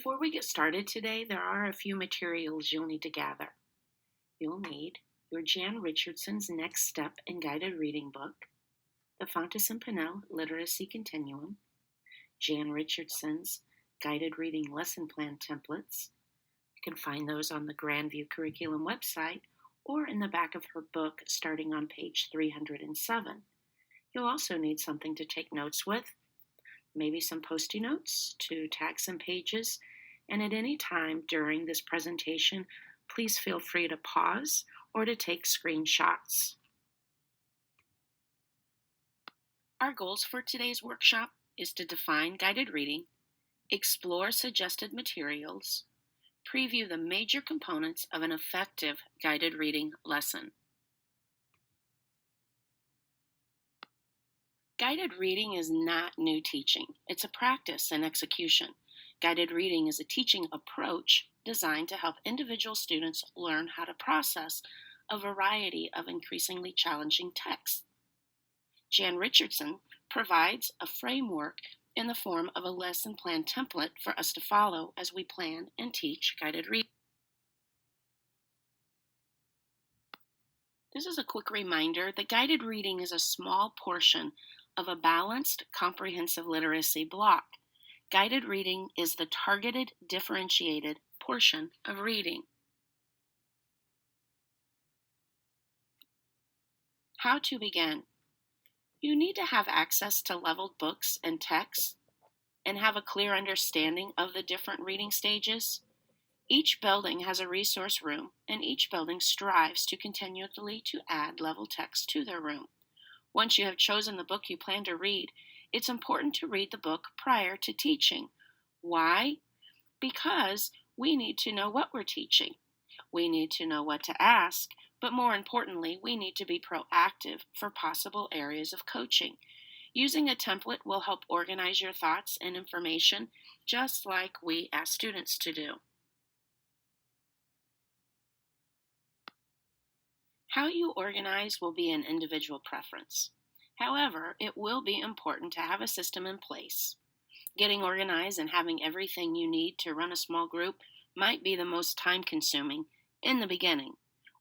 Before we get started today, there are a few materials you'll need to gather. You'll need your Jan Richardson's Next Step and Guided Reading book, the Fontes and Pinnell Literacy Continuum, Jan Richardson's Guided Reading Lesson Plan templates. You can find those on the Grandview Curriculum website or in the back of her book starting on page 307. You'll also need something to take notes with, maybe some Post-it notes to tag some pages, and at any time during this presentation, please feel free to pause or to take screenshots. Our goals for today's workshop is to define guided reading, explore suggested materials, preview the major components of an effective guided reading lesson. Guided reading is not new teaching. It's a practice and execution. Guided reading is a teaching approach designed to help individual students learn how to process a variety of increasingly challenging texts. Jan Richardson provides a framework in the form of a lesson plan template for us to follow as we plan and teach guided reading. This is a quick reminder that guided reading is a small portion of a balanced, comprehensive literacy block. Guided reading is the targeted, differentiated portion of reading. How to begin? You need to have access to leveled books and texts and have a clear understanding of the different reading stages. Each building has a resource room, and each building strives to continually to add level text to their room. Once you have chosen the book you plan to read, it's important to read the book prior to teaching. Why? Because we need to know what we're teaching. We need to know what to ask, but more importantly, we need to be proactive for possible areas of coaching. Using a template will help organize your thoughts and information, just like we ask students to do. How you organize will be an individual preference. However, it will be important to have a system in place. Getting organized and having everything you need to run a small group might be the most time-consuming in the beginning.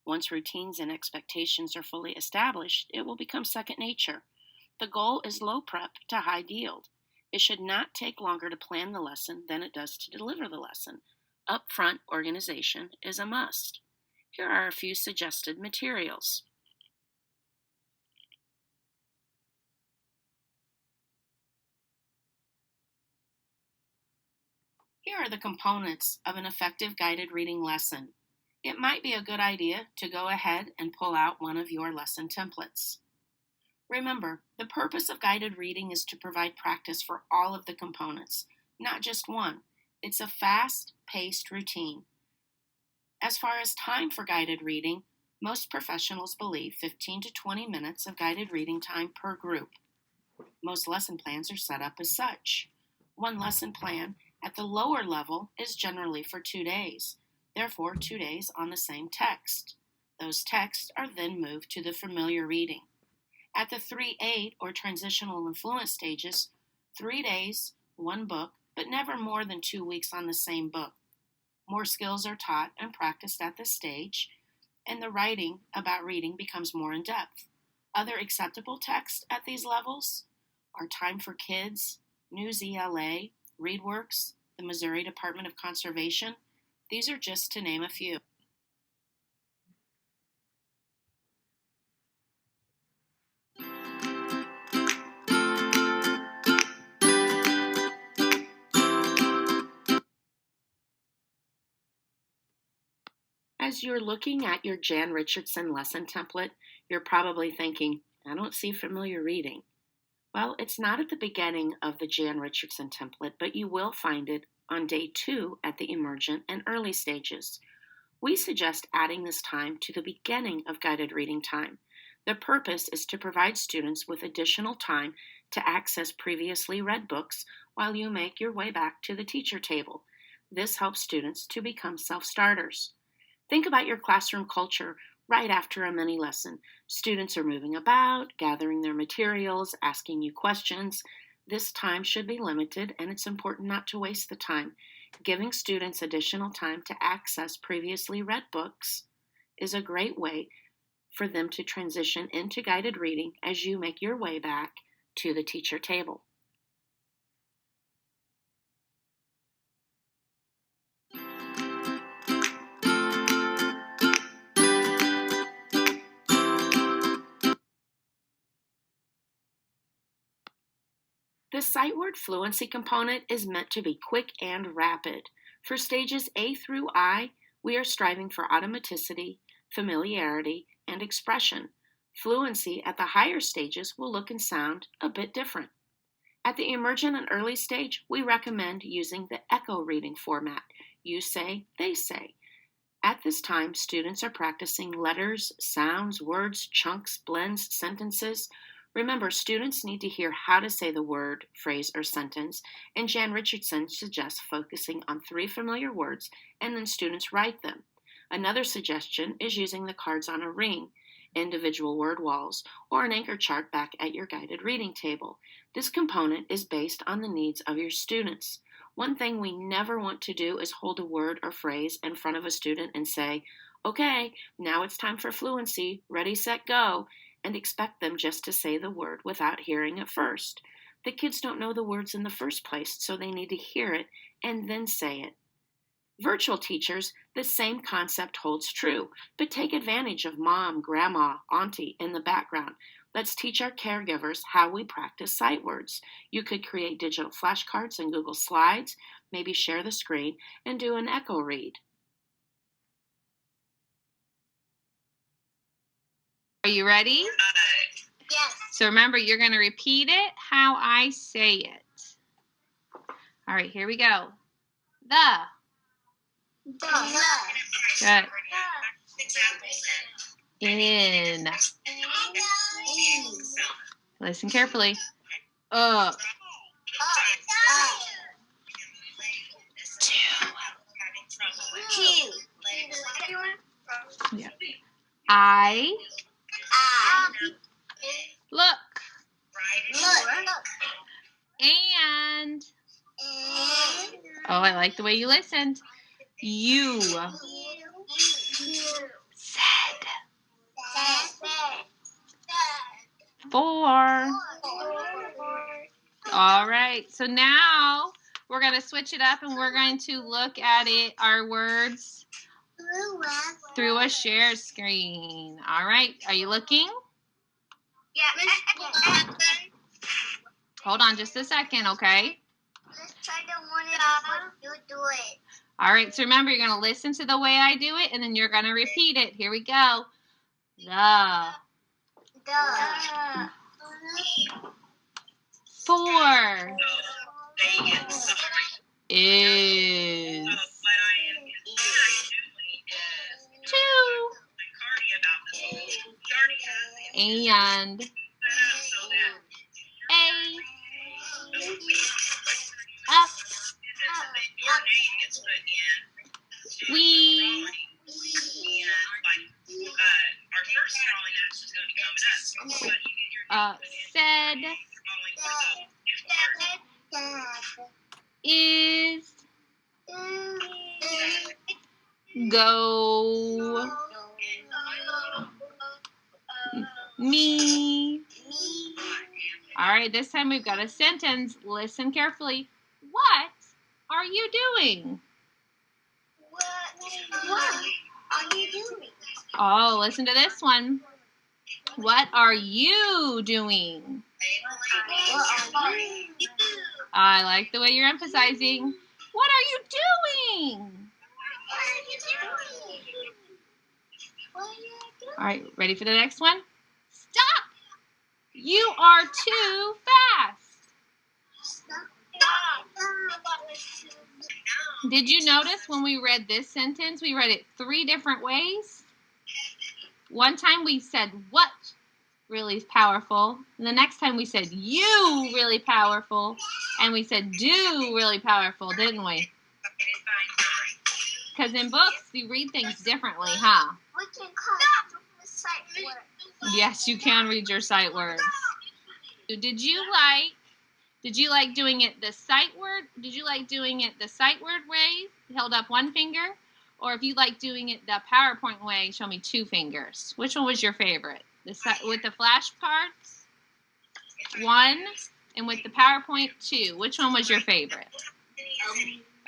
Once routines and expectations are fully established, it will become second nature. The goal is low prep to high yield. It should not take longer to plan the lesson than it does to deliver the lesson. Upfront organization is a must. Here are a few suggested materials. Here are the components of an effective guided reading lesson. It might be a good idea to go ahead and pull out one of your lesson templates. Remember, the purpose of guided reading is to provide practice for all of the components, not just one. It's a fast-paced routine. As far as time for guided reading, most professionals believe 15 to 20 minutes of guided reading time per group. Most lesson plans are set up as such. One lesson plan at the lower level is generally for 2 days, therefore 2 days on the same text. Those texts are then moved to the familiar reading. At the 3-8 or transitional and fluent stages, 3 days, one book, but never more than 2 weeks on the same book. More skills are taught and practiced at this stage, and the writing about reading becomes more in-depth. Other acceptable texts at these levels are Time for Kids, News ELA, ReadWorks, the Missouri Department of Conservation. These are just to name a few. As you're looking at your Jan Richardson lesson template, you're probably thinking, I don't see familiar reading. Well, it's not at the beginning of the Jan Richardson template, but you will find it on day 2 at the emergent and early stages. We suggest adding this time to the beginning of guided reading time. The purpose is to provide students with additional time to access previously read books while you make your way back to the teacher table. This helps students to become self-starters. Think about your classroom culture right after a mini lesson. Students are moving about, gathering their materials, asking you questions. This time should be limited, and it's important not to waste the time. Giving students additional time to access previously read books is a great way for them to transition into guided reading as you make your way back to the teacher table. The sight word fluency component is meant to be quick and rapid. For stages A through I, we are striving for automaticity, familiarity, and expression. Fluency at the higher stages will look and sound a bit different. At the emergent and early stage, we recommend using the echo reading format. You say, they say. At this time, students are practicing letters, sounds, words, chunks, blends, sentences. Remember, students need to hear how to say the word, phrase, or sentence, and Jan Richardson suggests focusing on 3 familiar words and then students write them. Another suggestion is using the cards on a ring, individual word walls, or an anchor chart back at your guided reading table. This component is based on the needs of your students. One thing we never want to do is hold a word or phrase in front of a student and say, okay, now it's time for fluency, ready, set, go, and expect them just to say the word without hearing it first. The kids don't know the words in the first place, so they need to hear it and then say it. Virtual teachers, the same concept holds true, but take advantage of mom, grandma, auntie in the background. Let's teach our caregivers how we practice sight words. You could create digital flashcards and Google Slides, maybe share the screen, and do an echo read. Are you ready? Yes. So remember, you're going to repeat it how I say it. All right, here we go. The. Good. In. Listen carefully. Up. Two. Yeah. I. Look. And. Oh, I like the way you listened. You. Said. 4. All right. So now we're going to switch it up and we're going to look at it, our words, through a share screen. All right. Are you looking? Yeah. Hold on just a second, okay? Let's try the one and you do it. All right. So remember, you're going to listen to the way I do it and then you're going to repeat it. Here we go. The. 4 is 2 and A up we said is go me. All right, this time we've got a sentence. Listen carefully. What are you doing? What are you doing? Oh, listen to this one. What are you doing? What are you doing? I like the way you're emphasizing. What are you doing? All right, ready for the next one? Stop! You are too fast. Did you notice when we read this sentence, we read it 3 different ways? One time we said what really powerful, and the next time we said you really powerful, and we said do really powerful, didn't we? Because in books, you read things differently, huh? We can call the sight word. Yes, you can read your sight words. Did you like Did you like doing it the sight word? Did you like doing it the sight word way, held up one finger? Or if you like doing it the PowerPoint way, show me 2 fingers. Which one was your favorite? With the flashcards, 1, and with the PowerPoint, 2. Which one was your favorite?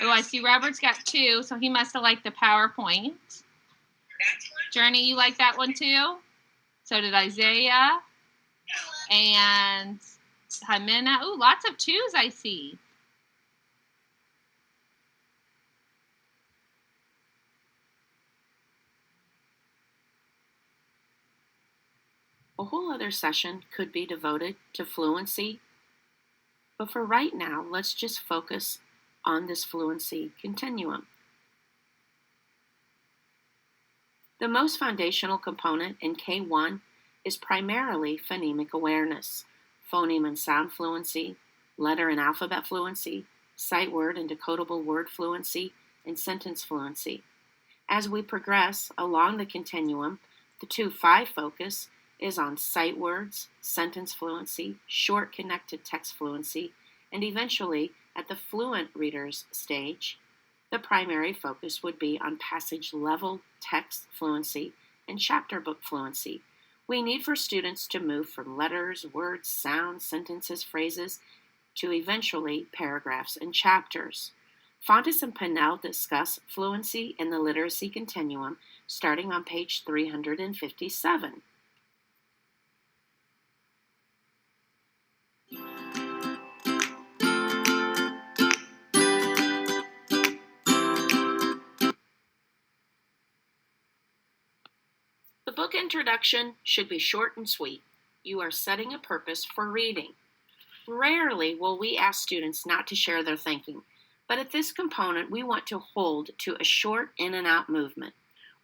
Oh, I see Robert's got 2, so he must have liked the PowerPoint. Journey, you like that one too? So did Isaiah and Jimena. Ooh, lots of 2s I see. A whole other session could be devoted to fluency, but for right now, let's just focus on this fluency continuum. The most foundational component in K1 is primarily phonemic awareness, phoneme and sound fluency, letter and alphabet fluency, sight word and decodable word fluency, and sentence fluency. As we progress along the continuum, the 2-5 focus is on sight words, sentence fluency, short connected text fluency, and eventually, at the fluent readers stage, the primary focus would be on passage level text fluency and chapter book fluency. We need for students to move from letters, words, sounds, sentences, phrases, to eventually paragraphs and chapters. Fontes and Pinnell discuss fluency in the literacy continuum starting on page 357. The book introduction should be short and sweet. You are setting a purpose for reading. Rarely will we ask students not to share their thinking, but at this component we want to hold to a short in and out movement.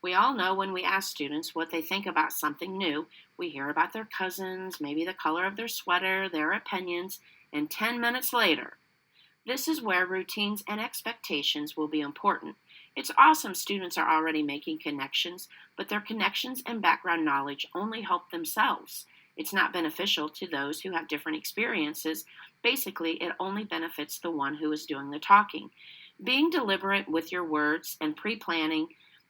We all know when we ask students what they think about something new, we hear about their cousins, maybe the color of their sweater, their opinions, and 10 minutes later. This is where routines and expectations will be important. It's awesome students are already making connections, but their connections and background knowledge only help themselves. It's not beneficial to those who have different experiences. Basically, it only benefits the one who is doing the talking. Being deliberate with your words and pre-planning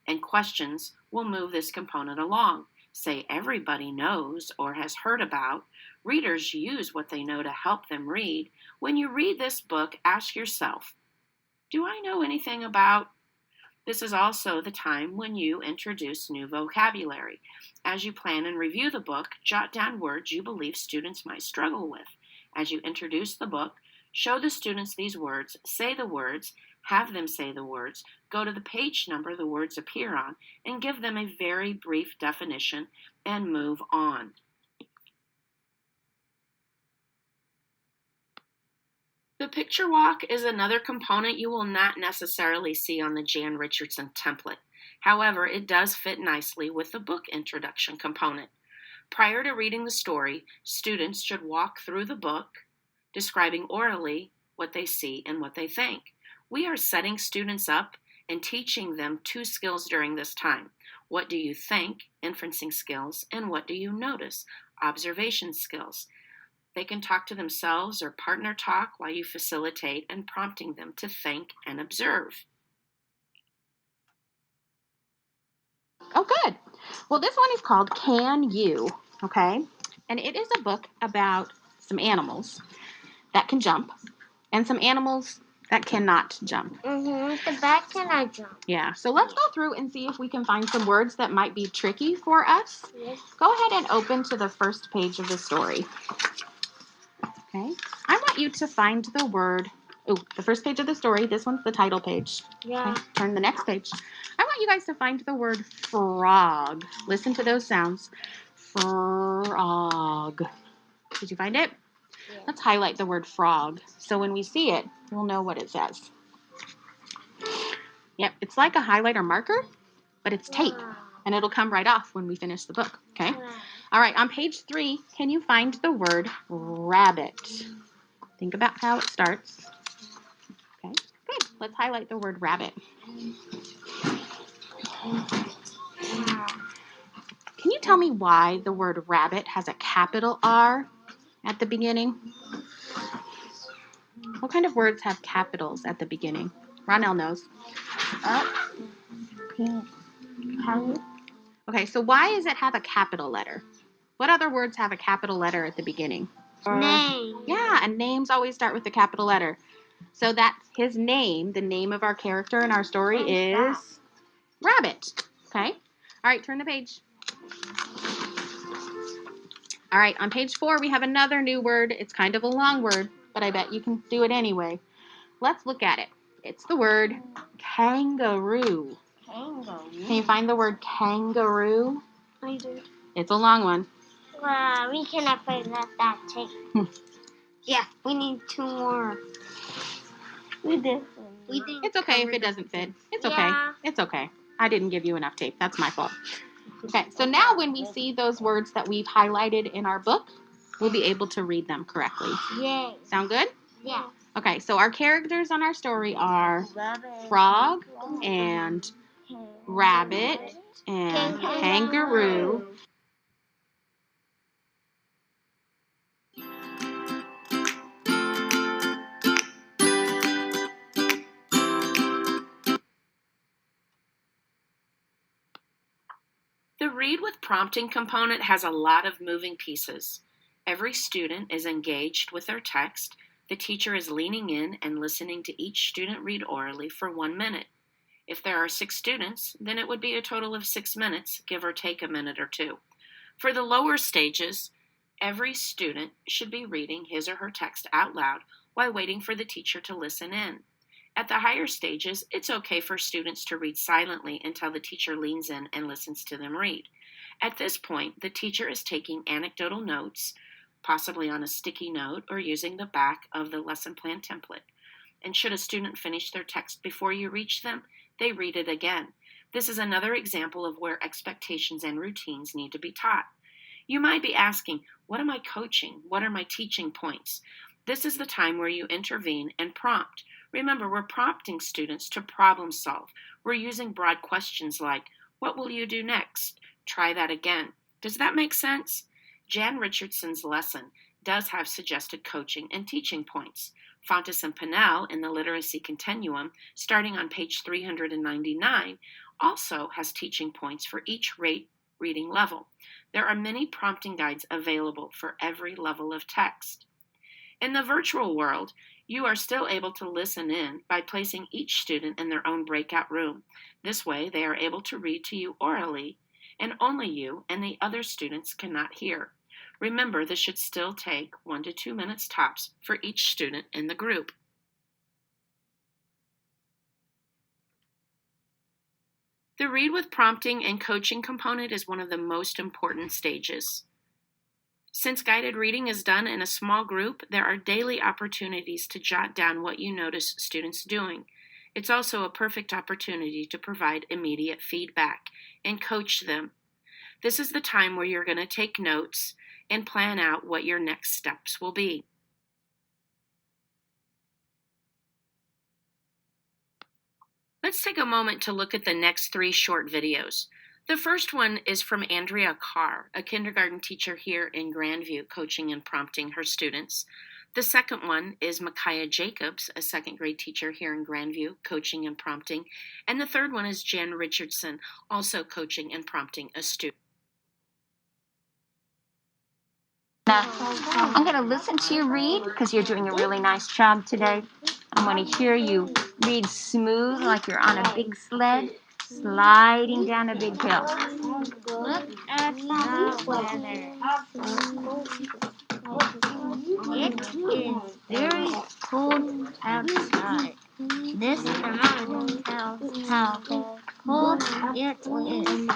and questions will move this component along. Say everybody knows or has heard about. Readers use what they know to help them read. When you read this book, ask yourself, do I know anything about? This is also the time when you introduce new vocabulary. As you plan and review the book, jot down words you believe students might struggle with. As you introduce the book, show the students these words, say the words, have them say the words, go to the page number the words appear on, and give them a very brief definition and move on. The picture walk is another component you will not necessarily see on the Jan Richardson template. However, it does fit nicely with the book introduction component. Prior to reading the story, students should walk through the book, describing orally what they see and what they think. We are setting students up and teaching them 2 skills during this time. What do you think? Inferencing skills. And what do you notice? Observation skills. They can talk to themselves or partner talk while you facilitate and prompting them to think and observe. Oh, good. Well, this one is called Can You, okay? And it is a book about some animals that can jump and some animals that cannot jump. The bat cannot jump. Yeah, so let's go through and see if we can find some words that might be tricky for us. Yes. Go ahead and open to the first page of the story. Okay, I want you to find the word, the first page of the story. This one's the title page. Yeah. Okay, turn the next page. I want you guys to find the word frog. Listen to those sounds. Frog. Did you find it? Yeah. Let's highlight the word frog. So when we see it, we'll know what it says. Yep, it's like a highlighter marker, but it's tape. Wow. And it'll come right off when we finish the book, okay? Wow. All right, on page 3, can you find the word rabbit? Think about how it starts. Okay, good. Let's highlight the word rabbit. Can you tell me why the word rabbit has a capital R at the beginning? What kind of words have capitals at the beginning? Ronell knows. Okay, so why does it have a capital letter? What other words have a capital letter at the beginning? Name. Yeah, and names always start with a capital letter. So that's his name. The name of our character in our story is Rabbit. Okay? All right, turn the page. All right, on page 4, we have another new word. It's kind of a long word, but I bet you can do it anyway. Let's look at it. It's the word kangaroo. Kangaroo. Can you find the word kangaroo? I do. It's a long one. Wow, we cannot play that tape. Yeah, we need 2 more. We did. It's okay if it doesn't fit. It's okay. Yeah. It's okay. I didn't give you enough tape. That's my fault. Okay, so now when we see those words that we've highlighted in our book, we'll be able to read them correctly. Yay. Sound good? Yeah. Okay, so our characters on our story are Frog and Rabbit and Kangaroo. The read with prompting component has a lot of moving pieces. Every student is engaged with their text. The teacher is leaning in and listening to each student read orally for 1 minute. If there are 6 students, then it would be a total of 6 minutes, give or take a minute or 2. For the lower stages, every student should be reading his or her text out loud while waiting for the teacher to listen in. At the higher stages, it's okay for students to read silently until the teacher leans in and listens to them read. At this point, the teacher is taking anecdotal notes, possibly on a sticky note or using the back of the lesson plan template. And should a student finish their text before you reach them, they read it again. This is another example of where expectations and routines need to be taught. You might be asking, what am I coaching? What are my teaching points? This is the time where you intervene and prompt. Remember, we're prompting students to problem solve. We're using broad questions like, what will you do next? Try that again. Does that make sense? Jan Richardson's lesson does have suggested coaching and teaching points. Fontes and Pinnell in the Literacy Continuum, starting on page 399, also has teaching points for each reading level. There are many prompting guides available for every level of text. In the virtual world, you are still able to listen in by placing each student in their own breakout room. This way, they are able to read to you orally, and only you and the other students cannot hear. Remember, this should still take 1 to 2 minutes tops for each student in the group. The read with prompting and coaching component is one of the most important stages. Since guided reading is done in a small group, there are daily opportunities to jot down what you notice students doing. It's also a perfect opportunity to provide immediate feedback and coach them. This is the time where you're going to take notes and plan out what your next steps will be. Let's take a moment to look at the next 3 short videos. The first one is from Andrea Carr, a kindergarten teacher here in Grandview, coaching and prompting her students. The second one is Micaiah Jacobs, a 2nd grade teacher here in Grandview, coaching and prompting. And the third one is Jan Richardson, also coaching and prompting a student. I'm going to listen to you read because you're doing a really nice job today. I want to hear you read smooth like you're on a big sled sliding down a big hill. Look at the weather. It is very cold outside. This thermometer tells how cold it is.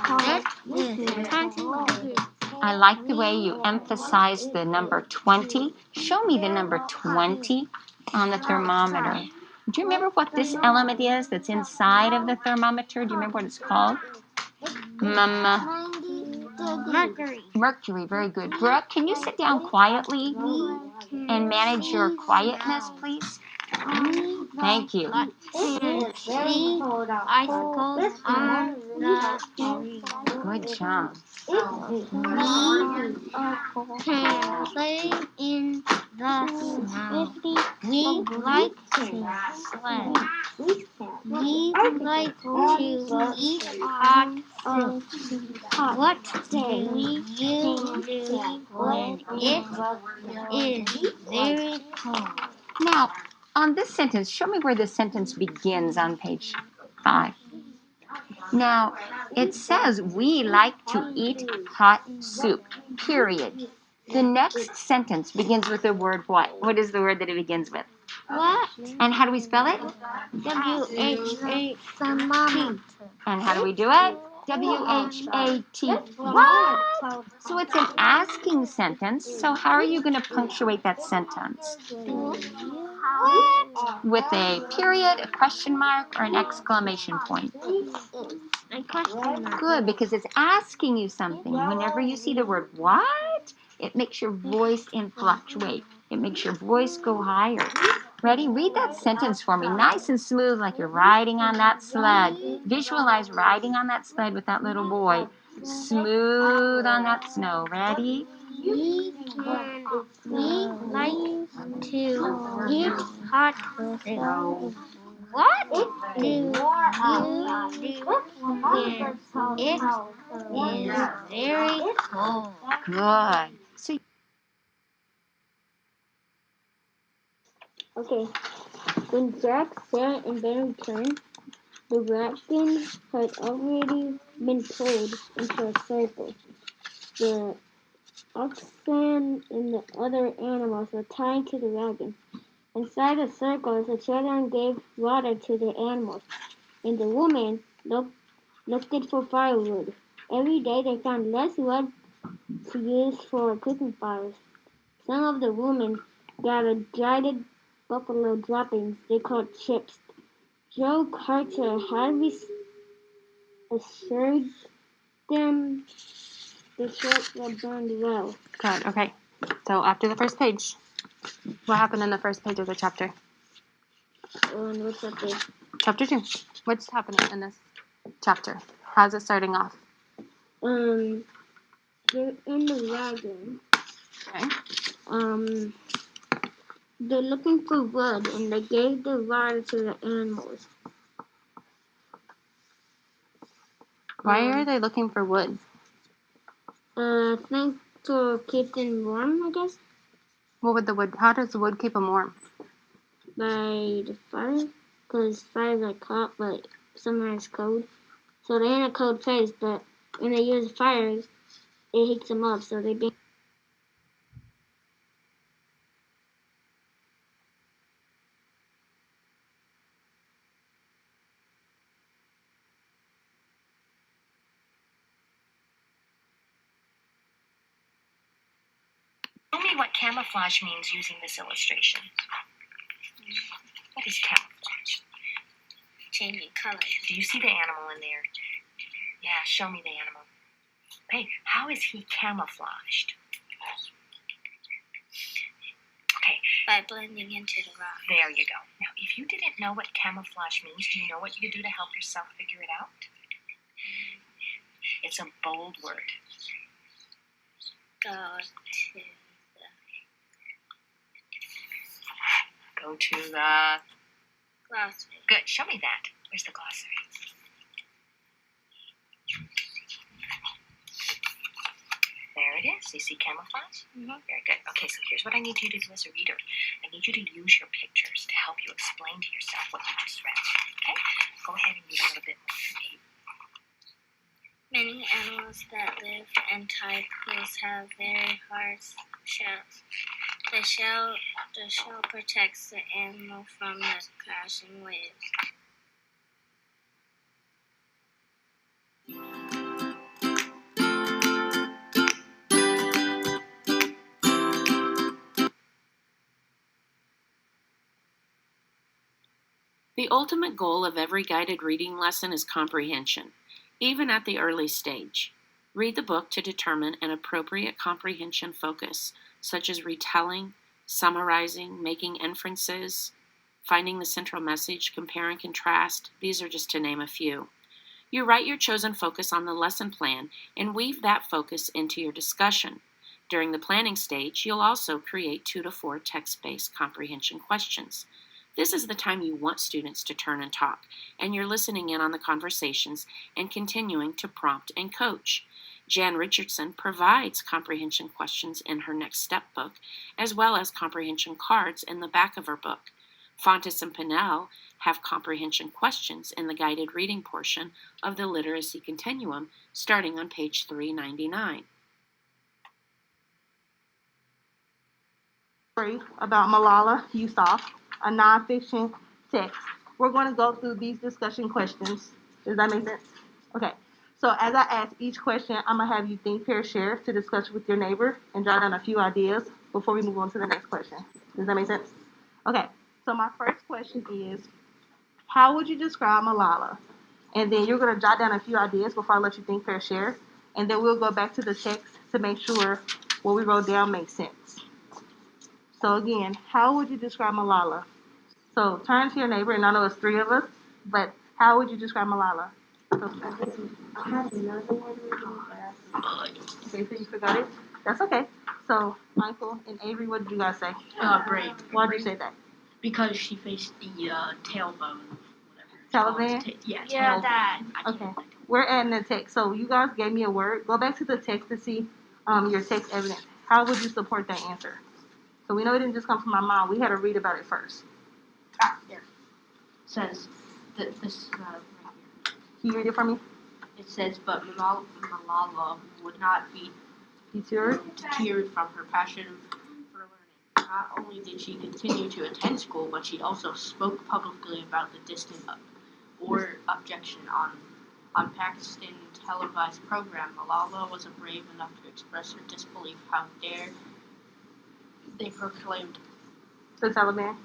It is 20 degrees. I like the way you emphasize the number 20. Show me the number 20 on the thermometer. Do you remember what this element is that's inside of the thermometer? Do you remember what it's called? Mercury. Mercury, very good. Brooke, can you sit down quietly and manage your quietness, please? Thank you. And see icicles on the tree. Good job. We can play in the snow. We like to sled. We like to eat hot soup. What do you do when it is very cold? Now, on this sentence, show me where this sentence begins on page 5. Now, it says we like to eat hot soup, period. The next sentence begins with the word what? What is the word that it begins with? What? And how do we spell it? W-H-A thermometer. And how do we do it? W-H-A-T. What? So it's an asking sentence. So how are you going to punctuate that sentence? What? With a period, a question mark, or an exclamation point? A question mark. Good, because it's asking you something. Whenever you see the word what, it makes your voice fluctuate. It makes your voice go higher. Ready? Read that sentence for me, nice and smooth, like you're riding on that sled. Visualize riding on that sled with that little boy. Smooth on that snow. Ready? We like to eat hot soup. What do you do when it is very cold? Good. So Okay, when Jack, Sarah, and Ben returned, the wagon had already been pulled into a circle. The oxen and the other animals were tied to the wagon. Inside the circle, the children gave water to the animals, and the women looked for firewood. Every day they found less wood to use for cooking fires. Some of the women gathered dried buffalo droppings they called chips. Joe Carter had assured them the chips were burned well. Good. Okay. So after the first page, what happened in the first page of the chapter? And what's up there? Chapter 2. What's happening in this chapter? How's it starting off? They're in the wagon. Okay. They're looking for wood, and they gave the water to the animals. Why are they looking for wood? I think to keep them warm, I guess, What would the wood? How does the wood keep them warm? by the fire, because fires are hot, but summer is cold. So they're in a cold place, but when they use fires, it heats them up, so they bring. Tell me what camouflage means using this illustration. What is camouflage? Changing colors. Do you see the animal in there? Yeah, show me the animal. Hey, how is he camouflaged? Okay. By blending into the rock. There you go. Now, if you didn't know what camouflage means, do you know what you could do to help yourself figure it out? It's a bold word. Go to the glossary. Good. Show me that. Where's the glossary? There it is. You see camouflage? Mm-hmm. Very good. Okay, so here's what I need you to do as a reader. I need you to use your pictures to help you explain to yourself what you just read. Okay? Go ahead and read a little bit more for me. Many animals that live in tight pools have very hard shells. The shell protects the animal from the crashing waves. The ultimate goal of every guided reading lesson is comprehension, even at the early stage. Read the book to determine an appropriate comprehension focus, such as retelling, summarizing, making inferences, finding the central message, compare and contrast. These are just to name a few. You write your chosen focus on the lesson plan and weave that focus into your discussion. During the planning stage, you'll also create 2 to 4 text-based comprehension questions. This is the time you want students to turn and talk, and you're listening in on the conversations and continuing to prompt and coach. Jan Richardson provides comprehension questions in her Next Step book, as well as comprehension cards in the back of her book. Fontes and Pinnell have comprehension questions in the guided reading portion of the Literacy Continuum, starting on page 399. Story about Malala Yousafzai, a nonfiction text. We're going to go through these discussion questions. Does that make sense? Okay. So as I ask each question, I'm going to have you think, pair, share to discuss with your neighbor and jot down a few ideas before we move on to the next question. Does that make sense? Okay. So my first question is, how would you describe Malala? And then you're going to jot down a few ideas before I let you think, pair, share. And then we'll go back to the text to make sure what we wrote down makes sense. So again, how would you describe Malala? So turn to your neighbor, and I know it's 3 of us, but how would you describe Malala? I had another one Okay, so you forgot it? That's okay. So Michael and Avery, what did you guys say? Brave. Why did you say that? Because she faced the tailbone, whatever. Taliban? Yeah, that. Okay. We're adding the text. So you guys gave me a word. Go back to the text to see your text evidence. How would you support that answer? So we know it didn't just come from my mom. We had to read about it first. Here. Says that this right here. Can you read it for me? It says, but Malala would not be Deterred? deterred from her passion for learning. Not only did she continue to attend school, but she also spoke publicly about the distant or objection on Pakistan televised program. Malala was brave enough to express her disbelief. How dare they proclaimed The Taliban.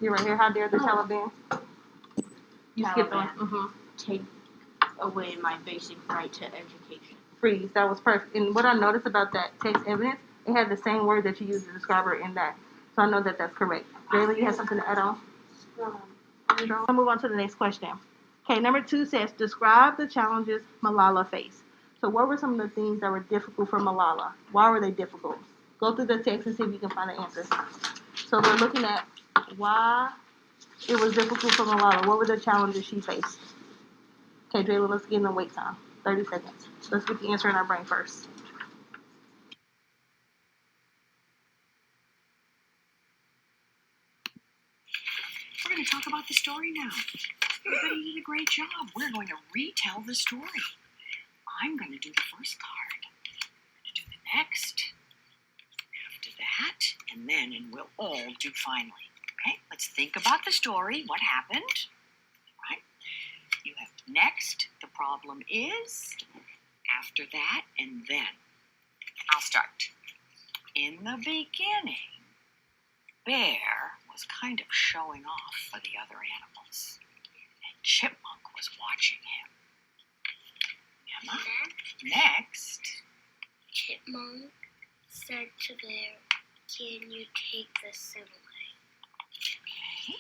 You're right here. How dare the Taliban? You skipped on. Taliban take away my basic right to education. Freeze. That was perfect. And what I noticed about that text evidence, it had the same word that you used to describe her in that. So I know that that's correct. Jayla, you have something to add on? I'll move on to the next question. Okay, number 2 says, describe the challenges Malala faced. So what were some of the things that were difficult for Malala? Why were they difficult? Go through the text and see if you can find the answer. So we're looking at why it was difficult for Malala. What were the challenges she faced? Okay, Jayla, let's get in the wait time. 30 seconds. Let's get the answer in our brain first. We're going to talk about the story now. Everybody did a great job. We're going to retell the story. I'm going to do the first card. I'm going to do the next. After that, and we'll all do finally. Okay, let's think about the story. What happened? All right. You have next, the problem is, after that, and then. I'll start. In the beginning, Bear was kind of showing off for the other animals, and Chipmunk was watching him. Emma? Next. Chipmunk said to Bear, "Can you take the sun away?" Okay,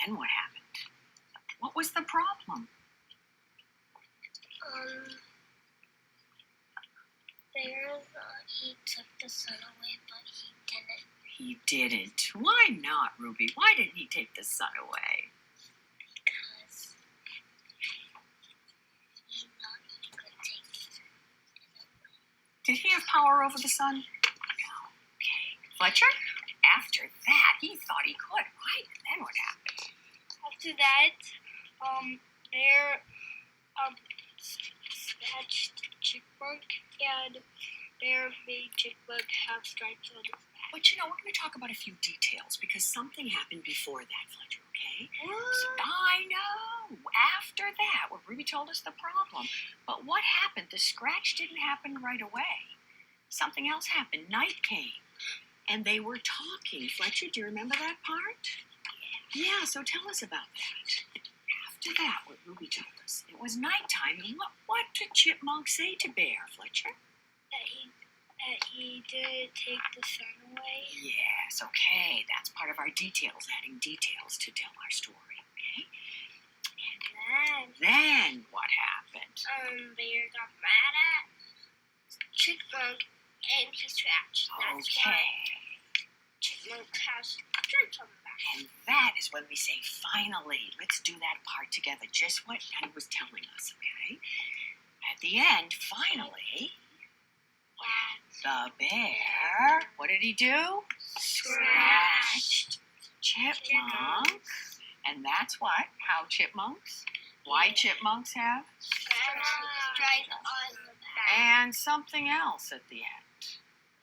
then what happened? What was the problem? Bear thought he took the sun away, but he didn't. He didn't. Why not, Ruby? Why didn't he take the sun away? Because he thought he could take it away. Did he have power over the sun? No. Okay. Fletcher? After that, he thought he could, right? And then what happened? After that, Bear snatched Chipmunk, and Bear made Chipmunk have stripes on his back. But we're going to talk about a few details because something happened before that, Fletcher, okay? So, I know. After that, where Ruby told us the problem. But what happened? The scratch didn't happen right away. Something else happened. Night came. And they were talking. Fletcher, do you remember that part? Yeah, so tell us about that. After that, what Ruby told us, it was nighttime. And what did Chipmunk say to Bear, Fletcher? That he did take the sun away. Yes, okay. That's part of our details, adding details to tell our story, okay? And then what happened? Bear got mad at Chipmunk And he scratched. That's why Chipmunk has stripes on the back. And that is when we say finally. Let's do that part together. Just what Annie was telling us, okay? At the end, finally, the bear, what did he do? Scratched Chipmunk. And that's what? How chipmunks? Why chipmunks have? Stripes on the back. And something else at the end.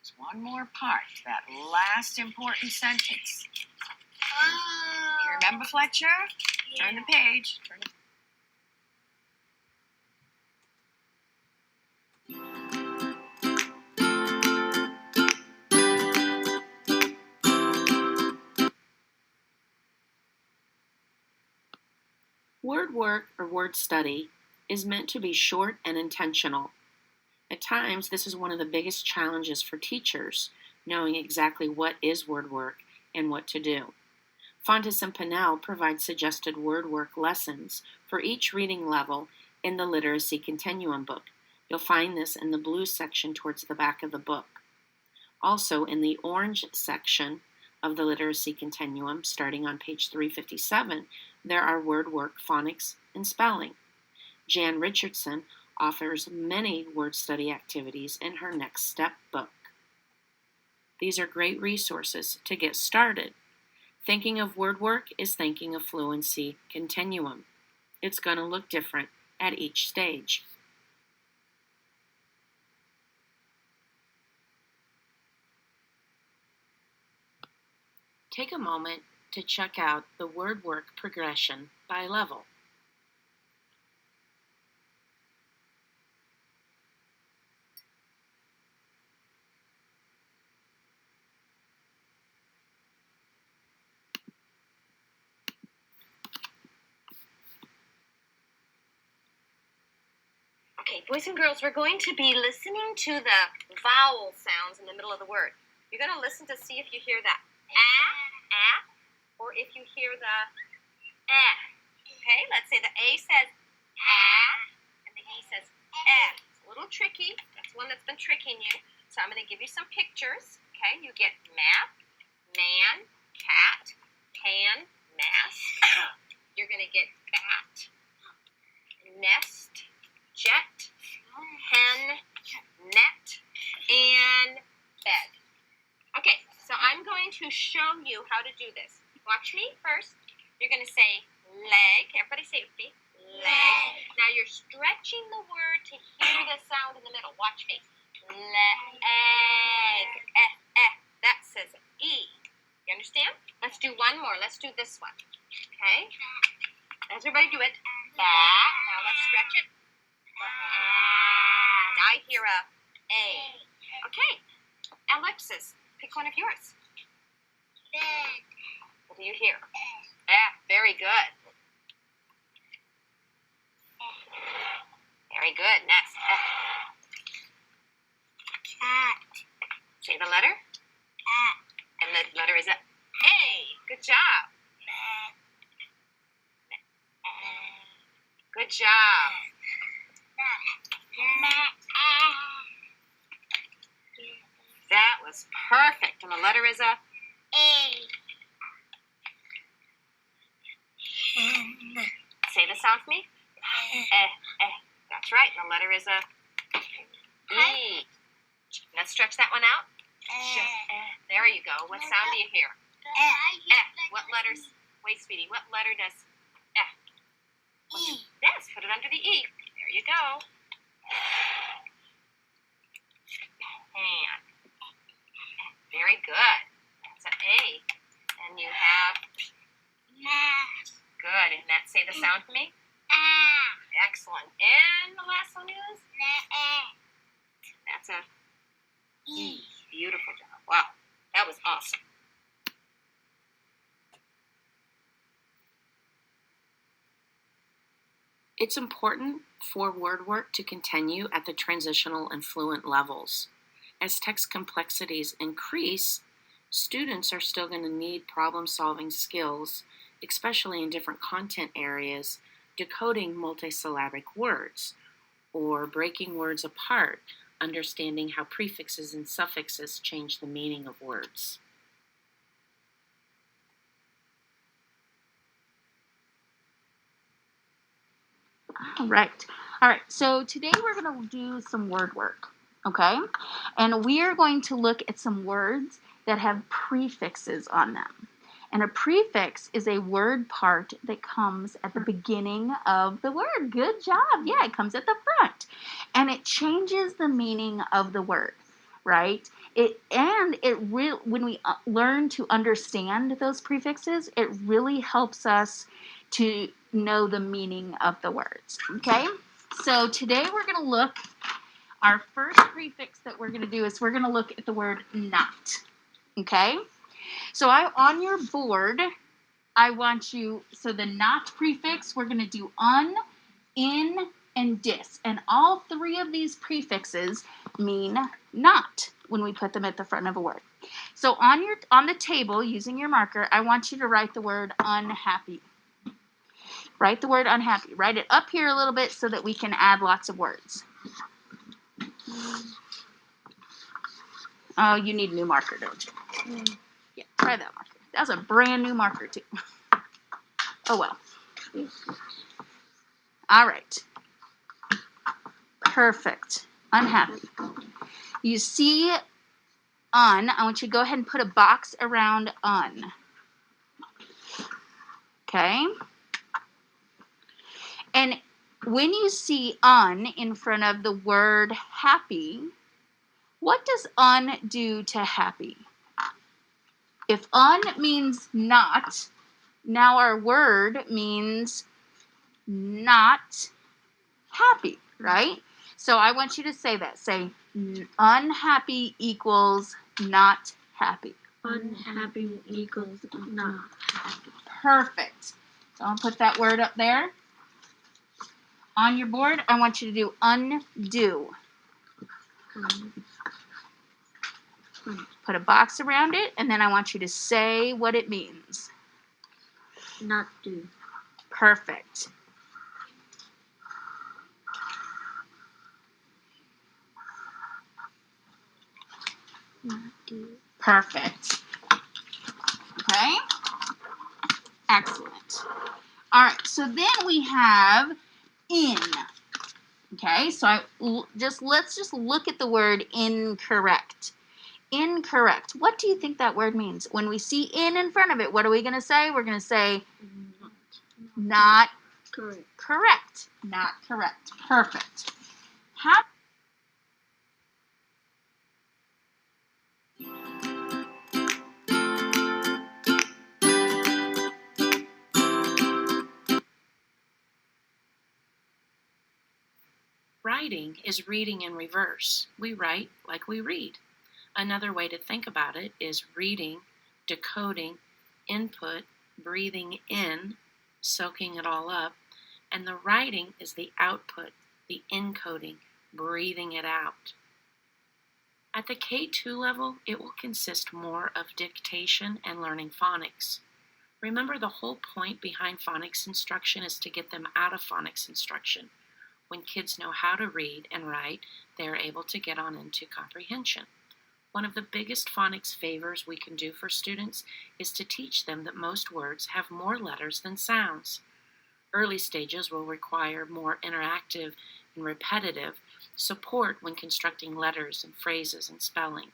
There's one more part, that last important sentence. You remember, Fletcher? Turn the page. Word work or word study is meant to be short and intentional. At times, this is one of the biggest challenges for teachers, knowing exactly what is word work and what to do. Fontes and Pinnell provide suggested word work lessons for each reading level in the Literacy Continuum book. You'll find this in the blue section towards the back of the book. Also, in the orange section of the Literacy Continuum, starting on page 357, there are word work, phonics, and spelling. Jan Richardson offers many word study activities in her Next Step book. These are great resources to get started. Thinking of word work is thinking of Fluency Continuum. It's going to look different at each stage. Take a moment to check out the word work progression by level. Okay, boys and girls, we're going to be listening to the vowel sounds in the middle of the word. You're going to listen to see if you hear that or if you hear the Okay, let's say the A says and the E says It's a little tricky. That's one that's been tricking you. So I'm going to give you some pictures. Okay, you get map, man, cat, pan, mask. You're going to get bat, nest, jet, hen, net, and bed. Okay, so I'm going to show you how to do this. Watch me first. You're going to say leg. Everybody say it with me. Leg. Now you're stretching the word to hear the sound in the middle. Watch me. Leg. That says E. You understand? Let's do one more. Let's do this one. Okay? Everybody do it. Back. Now let's stretch it. Now I hear a A. Okay. Ellipsis. Pick one of yours. What do you hear? Very good. Very good. Next. Cat. Say the letter. And the letter is a A. Good job. Good job. That was perfect. And the letter is a Say the sound for me. That's right. The letter is a E. Let's stretch that one out. There you go. What sound do you hear? What letters? Wait, sweetie. What letter does E? Yes, put it under the E. There you go. And very good. That's an A. And you have good. And that say the sound for me. Excellent. And the last one is that's a E. Beautiful job. Wow, that was awesome. It's important for word work to continue at the transitional and fluent levels. As text complexities increase, students are still going to need problem-solving skills, especially in different content areas, decoding multisyllabic words, or breaking words apart, understanding how prefixes and suffixes change the meaning of words. All right. So today we're going to do some word work, okay? And we are going to look at some words that have prefixes on them. And a prefix is a word part that comes at the beginning of the word. Good job. Yeah, it comes at the front. And it changes the meaning of the word, right? When we learn to understand those prefixes, it really helps us to know the meaning of the words, okay? So today we're going to look, our first prefix that we're going to do is we're going to look at the word not, okay? So on your board, I want you, so the not prefix, we're going to do un, in, and dis. And all three of these prefixes mean not when we put them at the front of a word. So on the table, using your marker, I want you to write the word unhappy. Write the word unhappy. Write it up here a little bit so that we can add lots of words. Oh, you need a new marker, don't you? Yeah, try that marker. That's a brand new marker, too. Oh, well. All right. Perfect. Unhappy. You see un. I want you to go ahead and put a box around un. Okay? And when you see un in front of the word happy, what does un do to happy? If un means not, now our word means not happy, right? So I want you to say that. Say unhappy equals not happy. Unhappy equals not happy. Perfect. So I'll put that word up there. On your board, I want you to do undo. Put a box around it, and then I want you to say what it means. Not do. Perfect. Not do. Perfect. Okay? Excellent. All right, so then we have in. Okay, so let's just look at the word incorrect. Incorrect. What do you think that word means? When we see in front of it, what are we going to say? We're going to say not correct. Not correct. Perfect. How Writing is reading in reverse. We write like we read. Another way to think about it is reading, decoding, input, breathing in, soaking it all up, and the writing is the output, the encoding, breathing it out. At the K2 level, it will consist more of dictation and learning phonics. Remember, the whole point behind phonics instruction is to get them out of phonics instruction. When kids know how to read and write, they are able to get on into comprehension. One of the biggest phonics favors we can do for students is to teach them that most words have more letters than sounds. Early stages will require more interactive and repetitive support when constructing letters and phrases and spelling.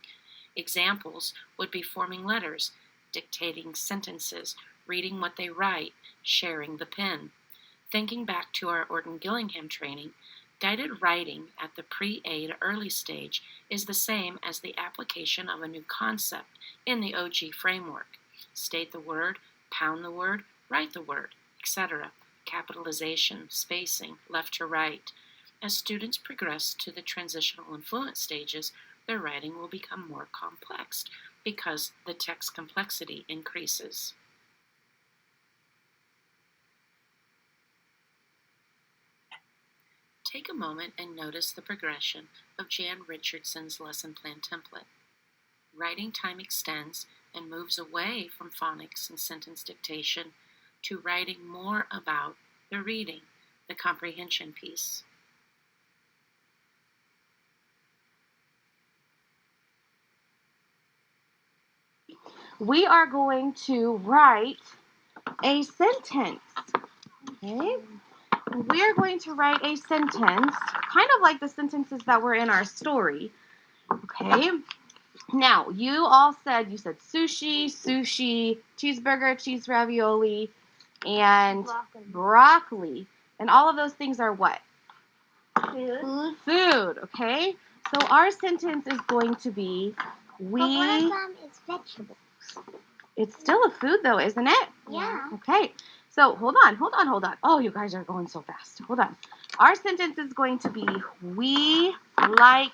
Examples would be forming letters, dictating sentences, reading what they write, sharing the pen. Thinking back to our Orton-Gillingham training, guided writing at the pre-A to early stage is the same as the application of a new concept in the OG framework. State the word, pound the word, write the word, etc. Capitalization, spacing, left to right. As students progress to the transitional and fluent stages, their writing will become more complex because the text complexity increases. Take a moment and notice the progression of Jan Richardson's lesson plan template. Writing time extends and moves away from phonics and sentence dictation to writing more about the reading, the comprehension piece. we are going to write a sentence. Okay? We are going to write a sentence, kind of like the sentences that were in our story. Okay? Now, you said sushi, cheeseburger, cheese ravioli, and broccoli. And all of those things are what? Food, okay? So our sentence is going to be, But one of them is vegetables. It's still a food though, isn't it? Yeah. Okay. So hold on. Oh, you guys are going so fast. Hold on. Our sentence is going to be, we like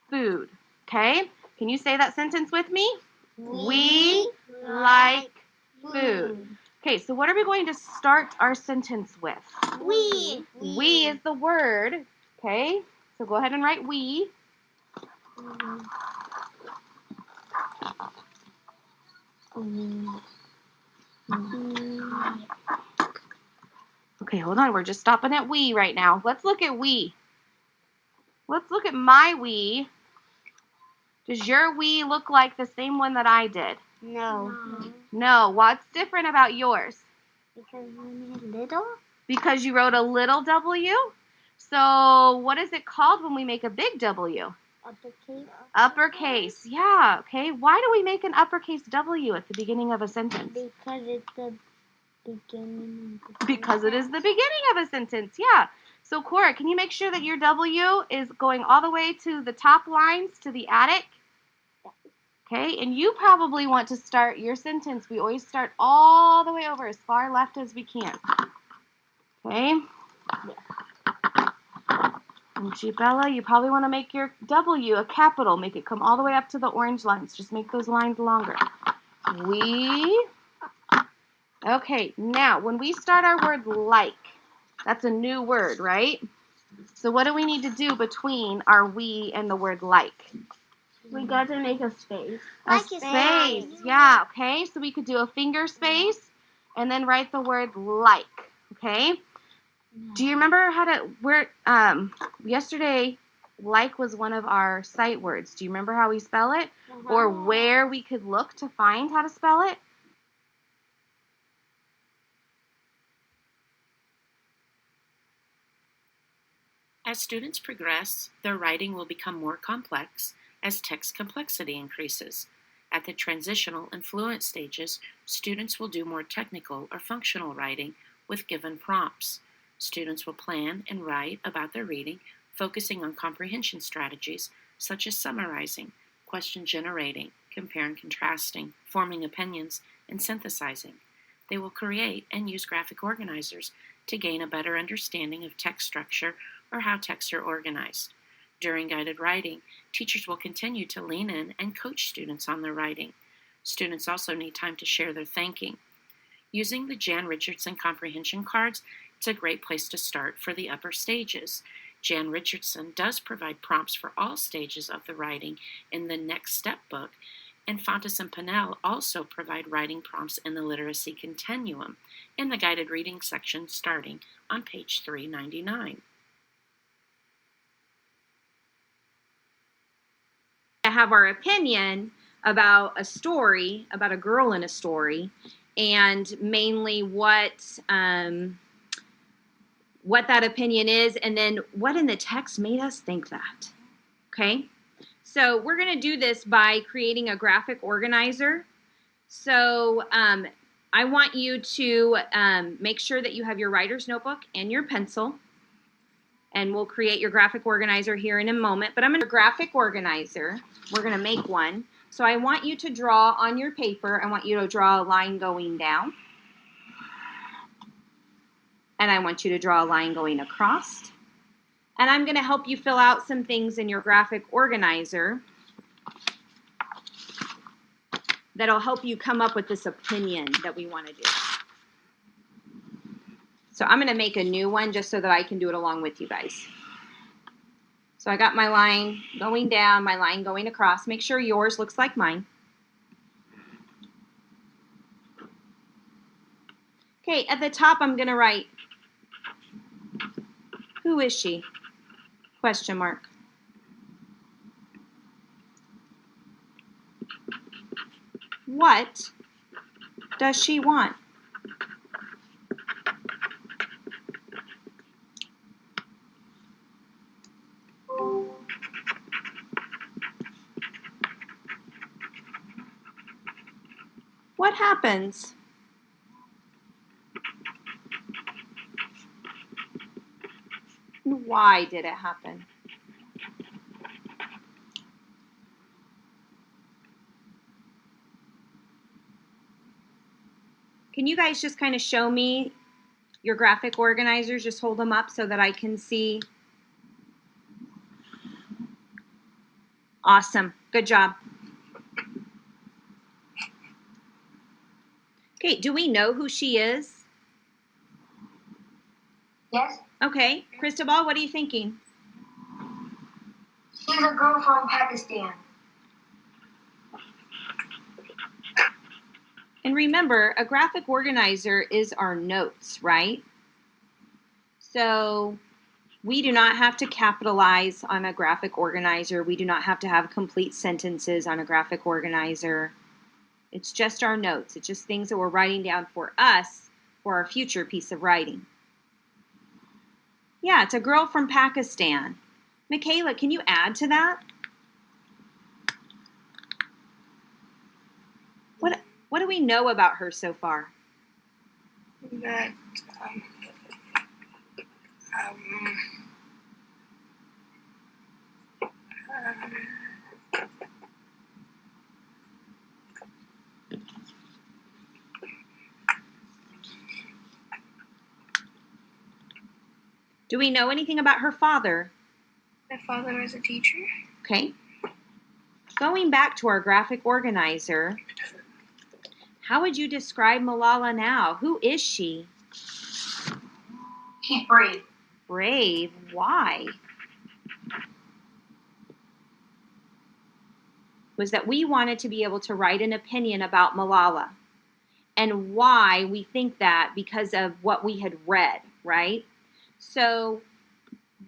food. Okay? Can you say that sentence with me? We like food. Okay, so what are we going to start our sentence with? We. We is the word. Okay? So go ahead and write we. Okay, hold on. We're just stopping at we right now. Let's look at we. Let's look at my we. Does your we look like the same one that I did? No. No. What's different about yours? Because we made little? Because you wrote a little W? So what is it called when we make a big W? Uppercase. Uppercase. Yeah. Okay. Why do we make an uppercase W at the beginning of a sentence? Because it's the beginning of the Because it is the beginning of a sentence. Yeah. So Cora, can you make sure that your W is going all the way to the top lines, to the attic? Okay, and you probably want to start your sentence. We always start all the way over as far left as we can. Okay? And Bella, you probably want to make your W a capital. Make it come all the way up to the orange lines. Just make those lines longer. We. Okay, now when we start our word like, that's a new word, right? So what do we need to do between our we and the word like? We got to make a space. A space. Yeah, okay. So we could do a finger space and then write the word like. Okay? Do you remember yesterday like was one of our sight words. Do you remember how we spell it? Or where we could look to find how to spell it? As students progress, their writing will become more complex as text complexity increases. At the transitional and fluent stages, students will do more technical or functional writing with given prompts. Students will plan and write about their reading, focusing on comprehension strategies such as summarizing, question generating, compare and contrasting, forming opinions, and synthesizing. They will create and use graphic organizers to gain a better understanding of text structure or how texts are organized. During guided writing, teachers will continue to lean in and coach students on their writing. Students also need time to share their thinking. Using the Jan Richardson comprehension cards, it's a great place to start for the upper stages. Jan Richardson does provide prompts for all stages of the writing in the Next Step book, and Fontes and Pinnell also provide writing prompts in the Literacy Continuum in the guided reading section starting on page 399. Have our opinion about a story, about a girl in a story, and mainly what that opinion is, and then what in the text made us think that. Okay? So we're going to do this by creating a graphic organizer. So I want you to make sure that you have your writer's notebook and your pencil. And we'll create your graphic organizer here in a moment. But I'm going to graphic organizer. We're going to make one. So I want you to draw on your paper. I want you to draw a line going down. And I want you to draw a line going across. And I'm going to help you fill out some things in your graphic organizer that'll help you come up with this opinion that we want to do. So I'm going to make a new one just so that I can do it along with you guys. So I got my line going down, my line going across. Make sure yours looks like mine. Okay, at the top I'm going to write, who is she? Question mark. What does she want? What happens? Why did it happen? Can you guys just kind of show me your graphic organizers? Just hold them up so that I can see. Awesome. Good job. Okay, do we know who she is? Yes, Okay, Cristobal, what are you thinking? she's a girl from Pakistan. And remember, a graphic organizer is our notes, right? So we do not have to capitalize on a graphic organizer. We do not have to have complete sentences on a graphic organizer. It's just our notes. It's just things that we're writing down for us for our future piece of writing. Yeah, it's a girl from Pakistan. Michaela, can you add to that? What do we know about her so far? That Do we know anything about her father? my father is a teacher. Okay. Going back to our graphic organizer, how would you describe Malala now? Who is she? She's brave. Brave. Why? Was that we wanted to be able to write an opinion about Malala. And why we think that because of what we had read, right? So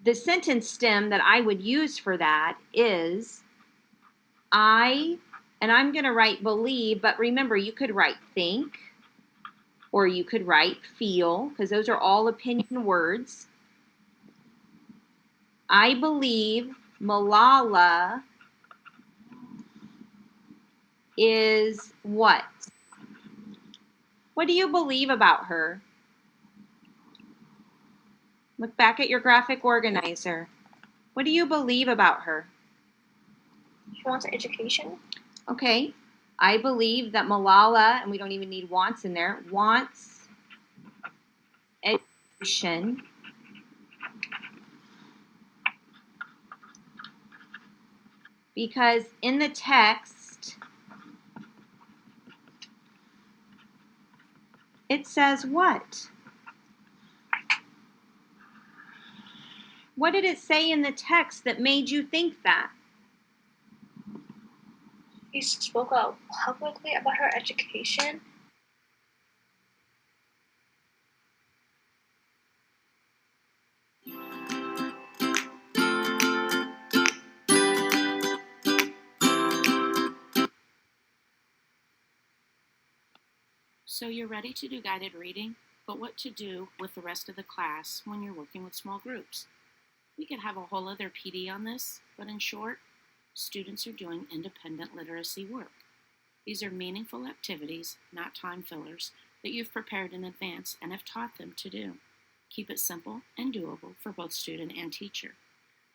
the sentence stem that I would use for that is and I'm going to write believe, but remember, you could write think, or you could write feel, because those are all opinion words. I believe Malala is what? What do you believe about her? Look back at your graphic organizer. What do you believe about her? She wants an education. Okay, I believe that Malala, and we don't even need wants in there, wants education. Because in the text, it says what? What did it say in the text that made you think that? She spoke out publicly about her education. So you're ready to do guided reading, but what to do with the rest of the class when you're working with small groups? We could have a whole other PD on this, but in short, students are doing independent literacy work. These are meaningful activities, not time fillers, that you've prepared in advance and have taught them to do. Keep it simple and doable for both student and teacher.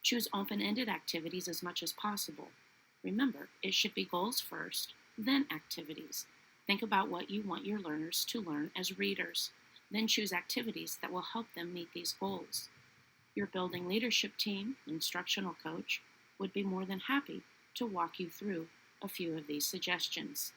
Choose open-ended activities as much as possible. Remember, it should be goals first, then activities. Think about what you want your learners to learn as readers. Then choose activities that will help them meet these goals. Your building leadership team, instructional coach, would be more than happy to walk you through a few of these suggestions.